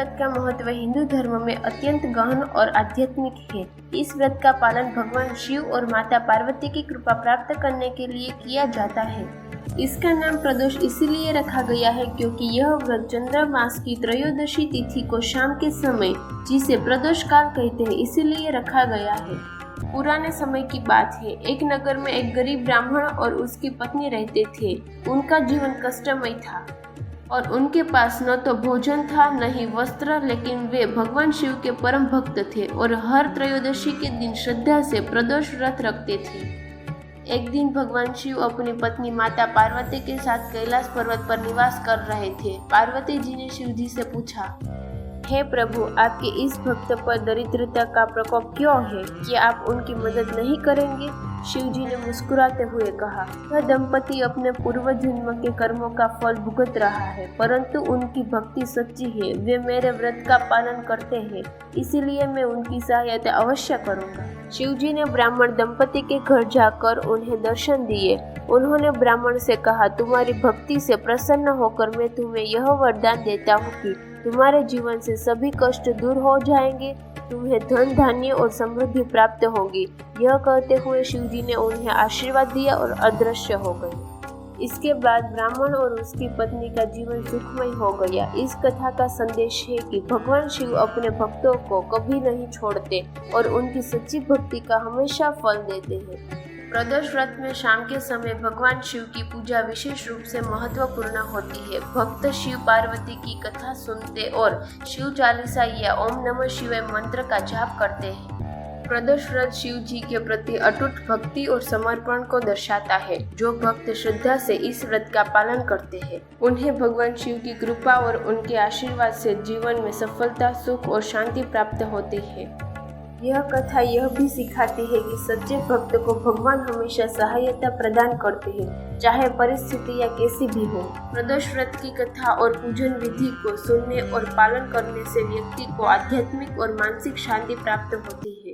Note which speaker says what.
Speaker 1: व्रत का महत्व हिंदू धर्म में अत्यंत गहन और आध्यात्मिक है। इस व्रत का पालन भगवान शिव और माता पार्वती की कृपा प्राप्त करने के लिए किया जाता है। इसका नाम प्रदोष इसीलिए रखा गया है क्योंकि यह व्रत चंद्र मास की त्रयोदशी तिथि को शाम के समय, जिसे प्रदोष काल कहते हैं, इसीलिए रखा गया है। पुराने समय की बात है। एक नगर में एक गरीब ब्राह्मण और उसकी पत्नी रहते थे। उनका जीवन कष्टमय था और उनके पास न तो भोजन था न ही वस्त्र, लेकिन वे भगवान शिव के परम भक्त थे और हर त्रयोदशी के दिन श्रद्धा से प्रदोष व्रत रखते थे। एक दिन भगवान शिव अपनी पत्नी माता पार्वती के साथ कैलाश पर्वत पर निवास कर रहे थे। पार्वती जी ने शिव जी से पूछा, हे प्रभु, आपके इस भक्त पर दरिद्रता का प्रकोप क्यों है? क्या आप उनकी मदद नहीं करेंगे? शिव जी ने मुस्कुराते हुए कहा, यह दंपति अपने पूर्व जन्म के कर्मों का फल भुगत रहा है, परंतु उनकी भक्ति सच्ची है। वे मेरे व्रत का पालन करते हैं, इसीलिए मैं उनकी सहायता अवश्य करूंगा। शिव जी ने ब्राह्मण दंपति के घर जाकर उन्हें दर्शन दिए। उन्होंने ब्राह्मण से कहा, तुम्हारी भक्ति से प्रसन्न होकर मैं तुम्हें यह वरदान देता हूँ कि तुम्हारे जीवन से सभी कष्ट दूर हो जाएंगे, तुम्हें धन धान्य और समृद्धि प्राप्त होगी। यह कहते हुए शिव जी ने उन्हें आशीर्वाद दिया और अदृश्य हो गए। इसके बाद ब्राह्मण और उसकी पत्नी का जीवन सुखमय हो गया। इस कथा का संदेश है कि भगवान शिव अपने भक्तों को कभी नहीं छोड़ते और उनकी सच्ची भक्ति का हमेशा फल देते हैं। प्रदोष व्रत में शाम के समय भगवान शिव की पूजा विशेष रूप से महत्वपूर्ण होती है। भक्त शिव पार्वती की कथा सुनते और शिव चालीसा या ओम नमः शिवाय मंत्र का जाप करते हैं। प्रदोष व्रत शिव जी के प्रति अटूट भक्ति और समर्पण को दर्शाता है। जो भक्त श्रद्धा से इस व्रत का पालन करते हैं, उन्हें भगवान शिव की कृपा और उनके आशीर्वाद से जीवन में सफलता, सुख और शांति प्राप्त होती है। यह कथा यह भी सिखाती है कि सच्चे भक्त को भगवान हमेशा सहायता प्रदान करते हैं, चाहे परिस्थितियां कैसी भी हो। प्रदोष व्रत की कथा और पूजन विधि को सुनने और पालन करने से व्यक्ति को आध्यात्मिक और मानसिक शांति प्राप्त होती है।